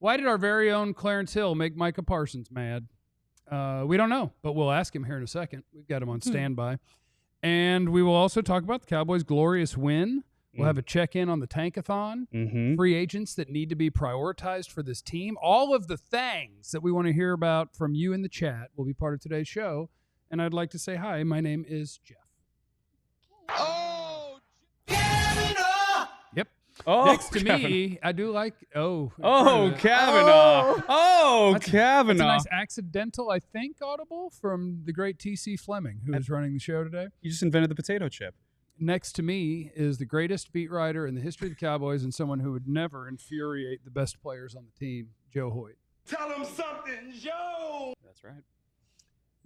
Why did our very own Clarence Hill make Micah Parsons mad? We don't know, but we'll ask him here in a second. We've got him on standby. And we will also talk about the Cowboys' glorious win. We'll have a check-in on the Tankathon, free agents that need to be prioritized for this team. All of the things that we want to hear about from you in the chat will be part of today's show. And I'd like to say hi. My name is Jeff. Oh, Kavanaugh! Yep. Oh, next to Kavanaugh. me, I do like. Kavanaugh. Kavanaugh. That's a nice accidental, I think, audible from the great T.C. Fleming, who is running the show today. You just invented the potato chip. Next to me is the greatest beat writer in the history of the Cowboys and someone who would never infuriate the best players on the team, Joe Hoyt. Tell him something, Joe! That's right.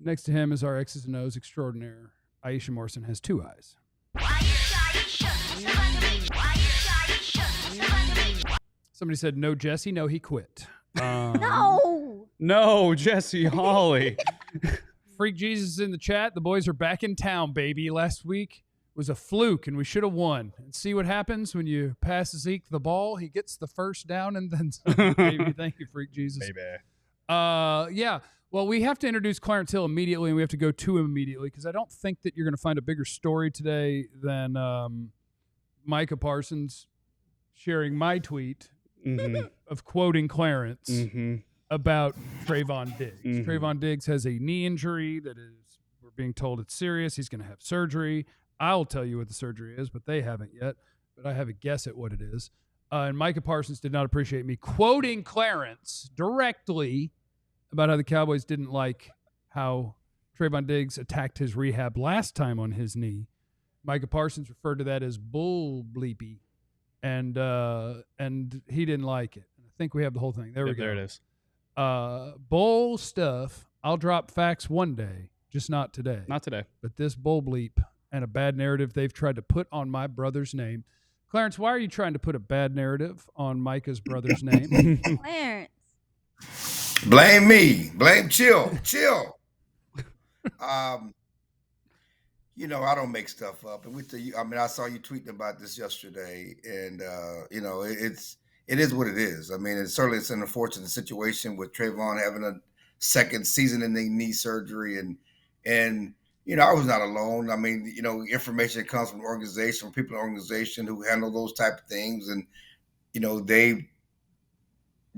Next to him is our X's and O's extraordinaire. Aisha Morrison has two eyes. Somebody said, no, Jesse. No, he quit. No, Jesse Hawley. Freak Jesus is in the chat. The boys are back in town, baby. Last week was a fluke, and we should have won. And see what happens when you pass Zeke the ball. He gets the first down and then some, baby. Thank you, Freak Jesus. Baby. Yeah. Well, we have to introduce Clarence Hill immediately, and we have to go to him immediately because I don't think that you're going to find a bigger story today than Micah Parsons sharing my tweet of quoting Clarence about Trevon Diggs. Trevon Diggs has a knee injury that is, we're being told it's serious. He's going to have surgery. I'll tell you what the surgery is, but they haven't yet. But I have a guess at what it is. And Micah Parsons did not appreciate me quoting Clarence directly about how the Cowboys didn't like how Trevon Diggs attacked his rehab last time on his knee. Micah Parsons referred to that as bull bleepy, and he didn't like it. I think we have the whole thing. There we go. There it is. Bull stuff. I'll drop facts one day, just not today. Not today. But this bull bleep and a bad narrative they've tried to put on my brother's name. Clarence, why are you trying to put a bad narrative on Micah's brother's name? Clarence. Blame me. Chill. I don't make stuff up. And I saw you tweeting about this yesterday, and it is what it is. I mean, it's an unfortunate situation with Trevon having a second season-ending knee surgery, and I was not alone. I mean, information comes from the organization, from people in the organization who handle those type of things, and they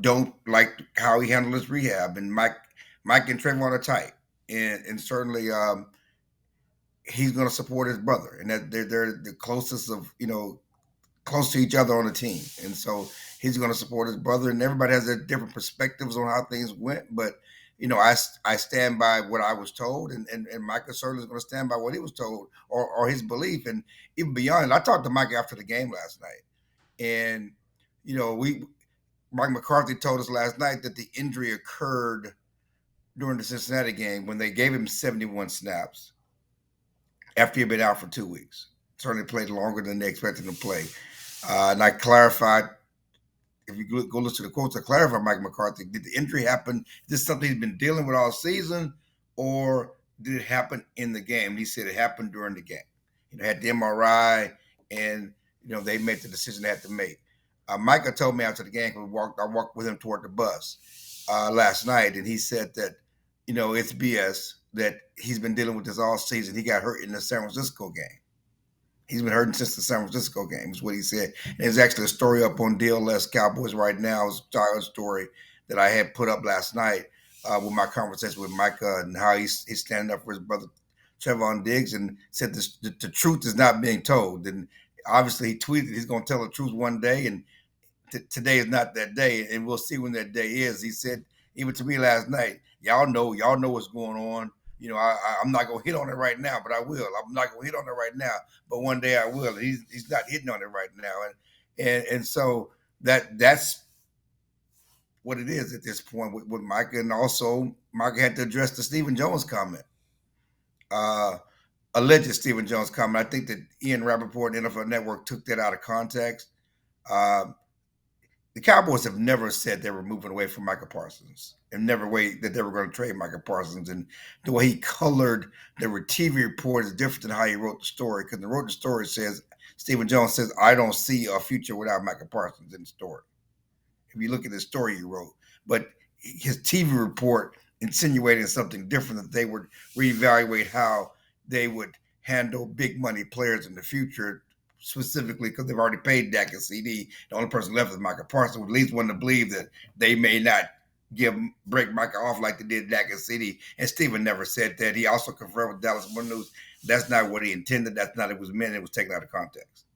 don't like how he handled his rehab. And Mike and Trevon are tight, and certainly he's going to support his brother, and that they're the closest of close to each other on the team, and so he's going to support his brother. And everybody has their different perspectives on how things went, but I stand by what I was told, and Micah certainly is going to stand by what he was told or his belief. And even beyond it, I talked to Micah after the game last night, and Mike McCarthy told us last night that the injury occurred during the Cincinnati game when they gave him 71 snaps after he had been out for 2 weeks. Certainly played longer than they expected him to play. And I clarified, if you go listen to the quotes, I clarified Mike McCarthy, did the injury happen? Is this something he's been dealing with all season, or did it happen in the game? He said it happened during the game. Had the MRI, and they made the decision they had to make. Micah told me after the game, I walked with him toward the bus last night, and he said that, it's BS that he's been dealing with this all season. He got hurt in the San Francisco game. He's been hurting since the San Francisco game, is what he said. And there's actually a story up on DLLS Cowboys right now. It's a story that I had put up last night with my conversation with Micah and how he's standing up for his brother Trevon Diggs, and said the truth is not being told. And obviously he tweeted he's going to tell the truth one day, and today is not that day, and we'll see when that day is. He said, even to me last night, y'all know what's going on. I'm not going to hit on it right now, but I will. I'm not going to hit on it right now, but one day I will. He's not hitting on it right now. And so that's what it is at this point with Micah. And also Micah had to address the Stephen Jones comment, alleged Stephen Jones comment. I think that Ian Rappaport and NFL Network took that out of context. The Cowboys have never said they were moving away from Micah Parsons, and never that they were going to trade Micah Parsons. And the way he colored the TV report is different than how he wrote the story, because the story says, Stephen Jones says, I don't see a future without Micah Parsons in the story. if you look at the story he wrote. But his TV report insinuating something different, that they would reevaluate how they would handle big money players in the future, specifically because they've already paid Dak and CD. The only person left is Micah Parsons, would at least want to believe that they may not break Micah off like they did Dak and CD. And Steven never said that. He also confirmed with Dallas Morning News that's not what he intended. That's not what it was meant. It was taken out of context.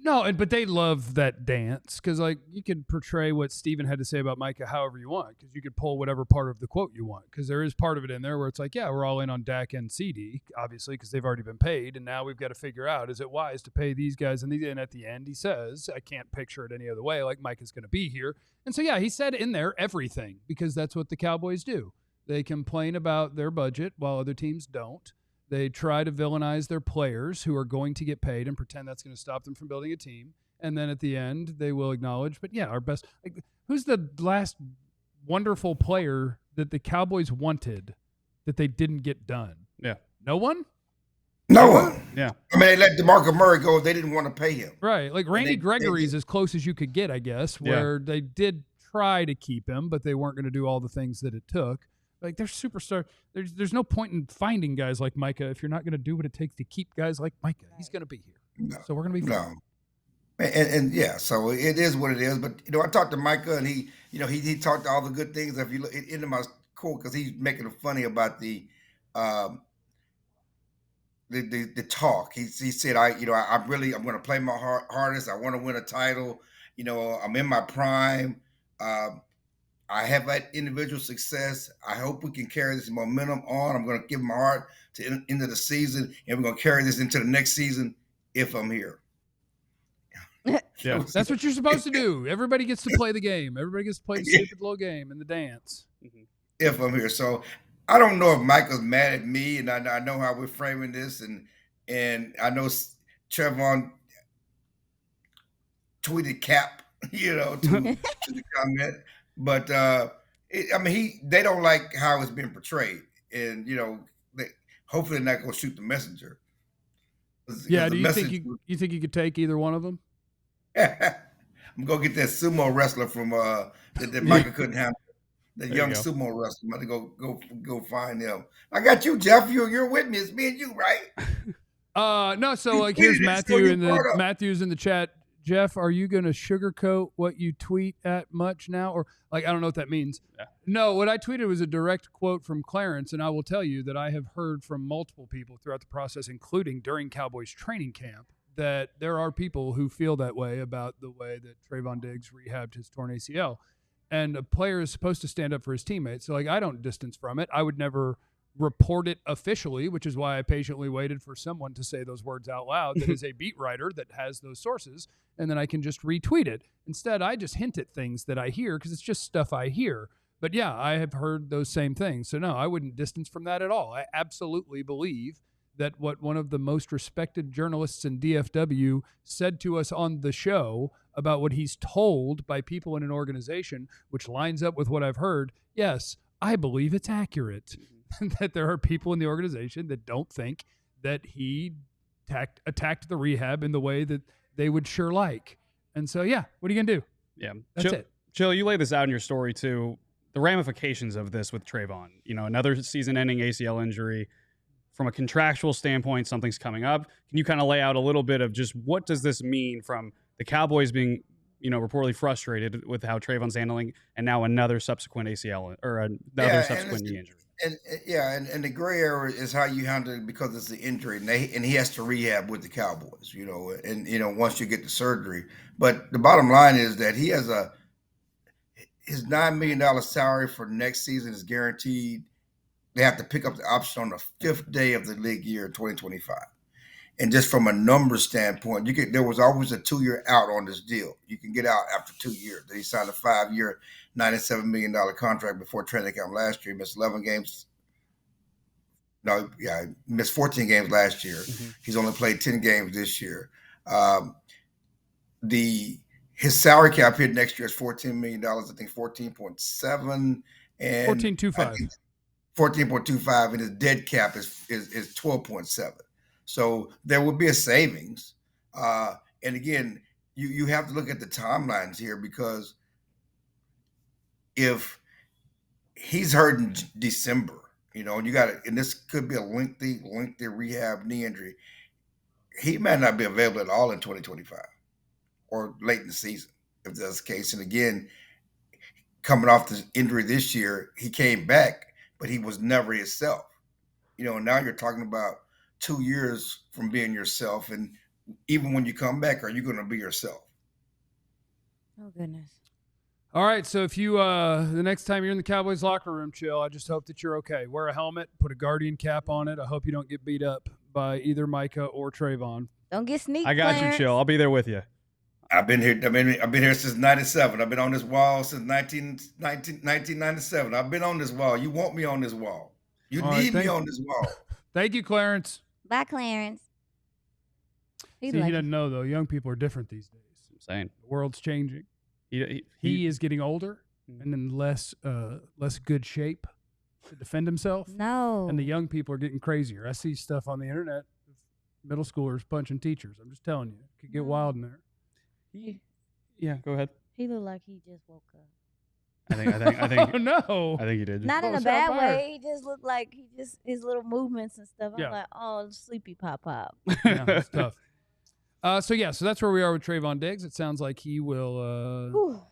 No, but they love that dance because, like, you could portray what Steven had to say about Micah however you want, because you could pull whatever part of the quote you want, because there is part of it in there where it's like, yeah, we're all in on Dak and CD, obviously, because they've already been paid, and now we've got to figure out, is it wise to pay these guys? And at the end, he says, I can't picture it any other way, like Micah's going to be here. And so, yeah, he said in there everything, because that's what the Cowboys do. They complain about their budget while other teams don't. They try to villainize their players who are going to get paid and pretend that's going to stop them from building a team. And then at the end, they will acknowledge, but yeah, our best. Like, who's the last wonderful player that the Cowboys wanted that they didn't get done? Yeah. No one? No one. Yeah. I mean, they let DeMarco Murray go. They didn't want to pay him. Right. Like Randy Gregory's as close as you could get, I guess, where they did try to keep him, but they weren't going to do all the things that it took. Like, they're superstar. There's no point in finding guys like Micah if you're not going to do what it takes to keep guys like Micah. He's going to be here. No, so we're going to be fine. No. And yeah, so it is what it is. But, I talked to Micah, and he talked all the good things. If you look into my quote, because he's making it funny about the talk. He said, I'm going to play my hardest. I want to win a title. I'm in my prime. I have had individual success. I hope we can carry this momentum on. I'm going to give my heart to the end of the season, and we're going to carry this into the next season if I'm here. Yeah, that's what you're supposed to do. Everybody gets to play the game. Everybody gets to play the stupid little game and the dance. If I'm here. So I don't know if Michael's mad at me, and I know how we're framing this, and I know Trevon tweeted cap, to the comment. But they don't like how it's been portrayed, and hopefully they're not going to shoot the messenger. Yeah, do you think you think you could take either one of them? I'm gonna get that sumo wrestler from that Micah couldn't handle. The young sumo wrestler. I'm gonna go find him. I got you, Jeff. You're with me. It's me and you, right? No. So like, here's Matthew Matthew's in the chat. Jeff, are you going to sugarcoat what you tweet at much now? Or, like, I don't know what that means. Yeah. No, what I tweeted was a direct quote from Clarence, and I will tell you that I have heard from multiple people throughout the process, including during Cowboys training camp, that there are people who feel that way about the way that Trevon Diggs rehabbed his torn ACL. And a player is supposed to stand up for his teammates. So, like, I don't distance from it. I would never report it officially, which is why I patiently waited for someone to say those words out loud that is a beat writer that has those sources, and then I can just retweet it. Instead, I just hint at things that I hear because it's just stuff I hear. But yeah, I have heard those same things. So no, I wouldn't distance from that at all. I absolutely believe that what one of the most respected journalists in DFW said to us on the show about what he's told by people in an organization, which lines up with what I've heard, yes, I believe it's accurate. That there are people in the organization that don't think that he attacked the rehab in the way that they would sure like. And so, yeah, what are you going to do? Yeah. That's it. Chill, you lay this out in your story, too. The ramifications of this with Trevon. Another season-ending ACL injury. From a contractual standpoint, something's coming up. Can you kind of lay out a little bit of just what does this mean from the Cowboys being, reportedly frustrated with how Trevon's handling, and now another subsequent ACL or another subsequent knee injury? And the gray area is how you handle it because it's the injury, and he has to rehab with the Cowboys, once you get the surgery. But the bottom line is that he has his $9 million salary for next season is guaranteed. They have to pick up the option on the 5th day of the league year, 2025. And just from a numbers standpoint, there was always a 2-year out on this deal. You can get out after 2 years. He signed a 5-year, $97 million contract before training camp last year. He missed 11 games. He missed 14 games last year. Mm-hmm. He's only played 10 games this year. His salary cap hit next year is $14 million. I think 14.7 and 14.25. 14.25, and his dead cap is 12.7. So there will be a savings. And again, you have to look at the timelines here because if he's hurt in December, and you got it, and this could be a lengthy rehab knee injury. He might not be available at all in 2025 or late in the season, if that's the case. And again, coming off the injury this year, he came back, but he was never himself. Now you're talking about 2 years from being yourself. And even when you come back, are you going to be yourself? Oh, goodness. All right, so if you the next time you're in the Cowboys locker room, Chill, I just hope that you're okay. Wear a helmet, put a Guardian cap on it. I hope you don't get beat up by either Micah or Trevon. Don't get sneaked. I got Clarence. you, Chill. I'll be there with you. I've been here since 97. I've been on this wall since 1997. I've been on this wall. You want me on this wall. You need me on this wall. Thank you, Clarence. Bye, Clarence. He doesn't know, though. Young people are different these days. I'm saying. The world's changing. He is getting older and in less good shape to defend himself. No. And the young people are getting crazier. I see stuff on the internet. Middle schoolers punching teachers. I'm just telling you. It could get wild in there. Yeah, go ahead. He looked like he just woke up. I think. Oh, no. I think he did. Not in a bad way. He just looked like his little movements and stuff. I'm like, oh, sleepy pop. Yeah, it's tough. So that's where we are with Trevon Diggs. It sounds like he will.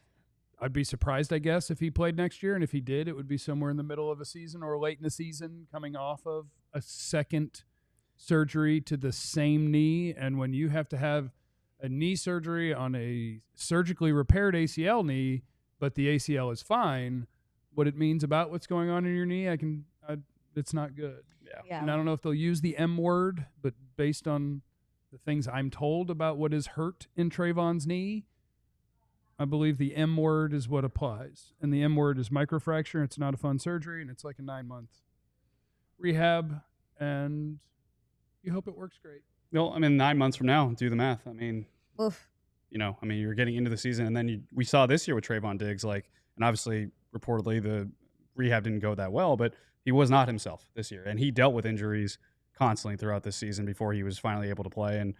I'd be surprised, I guess, if he played next year, and if he did, it would be somewhere in the middle of a season or late in the season, coming off of a second surgery to the same knee. And when you have to have a knee surgery on a surgically repaired ACL knee, but the ACL is fine, what it means about what's going on in your knee, it's not good. Yeah. And I don't know if they'll use the M word, but based on the things I'm told about what is hurt in Trevon's knee, I believe the M word is what applies. And the M word is microfracture. It's not a fun surgery, and it's like a 9-month rehab, and you hope it works great. Well, 9 months from now, do the math. Oof. You're getting into the season, and then we saw this year with Trevon Diggs, and obviously, reportedly, the rehab didn't go that well, but he was not himself this year, and he dealt with injuries constantly throughout this season before he was finally able to play. And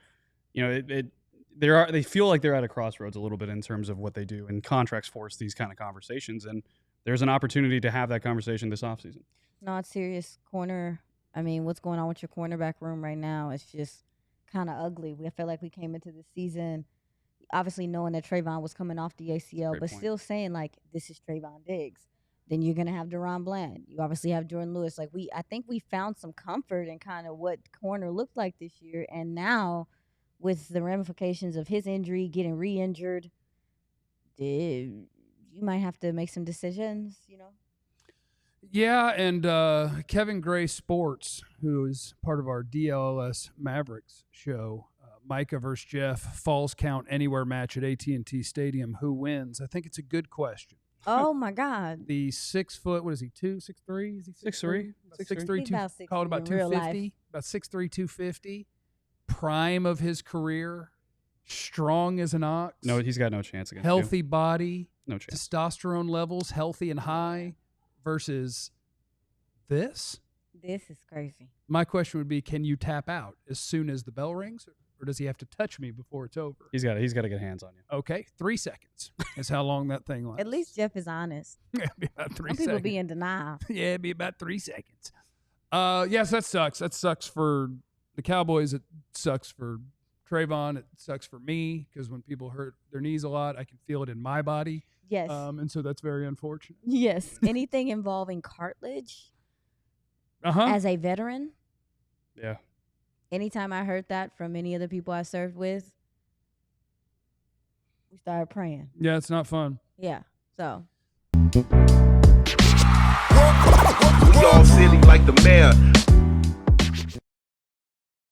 they feel like they're at a crossroads a little bit in terms of what they do, and contracts force these kind of conversations, and there's an opportunity to have that conversation this offseason. No, it's serious. Corner, what's going on with your cornerback room right now? It's just kind of ugly. I feel like we came into the season obviously knowing that Trevon was coming off the ACL, Great but point. Still saying, this is Trevon Diggs. Then you're going to have Deron Bland. You obviously have Jordan Lewis. I think we found some comfort in kind of what corner looked like this year. And now with the ramifications of his injury, getting re-injured, you might have to make some decisions, Yeah, and Kevin Gray Sports, who is part of our DLLS Mavericks show, Micah versus Jeff, Falls Count Anywhere match at AT&T Stadium. Who wins? I think it's a good question. Oh, my God. The 6 foot, what is he, 6'3"? Is he 6'3"? 6'3", called about 250. About 6'3", 250. Prime of his career. Strong as an ox. No, he's got no chance against Healthy you. body. No chance. Testosterone levels healthy and high versus this. This is crazy. My question would be, can you tap out as soon as the bell rings, or does he have to touch me before it's over? He's got to get hands on you. Okay, 3 seconds is how long that thing lasts. At least Jeff is honest. It'd be about 3 Some seconds. people be in denial. Yeah, it'd be about 3 seconds. Yes, that sucks. That sucks for the Cowboys. It sucks for Trevon. It sucks for me because when people hurt their knees a lot, I can feel it in my body. Yes. And so that's very unfortunate. Yes. Anything involving cartilage as a veteran. Yeah. Anytime I heard that from any of the people I served with, we started praying. Yeah, it's not fun. Yeah. So. We all silly like the mayor.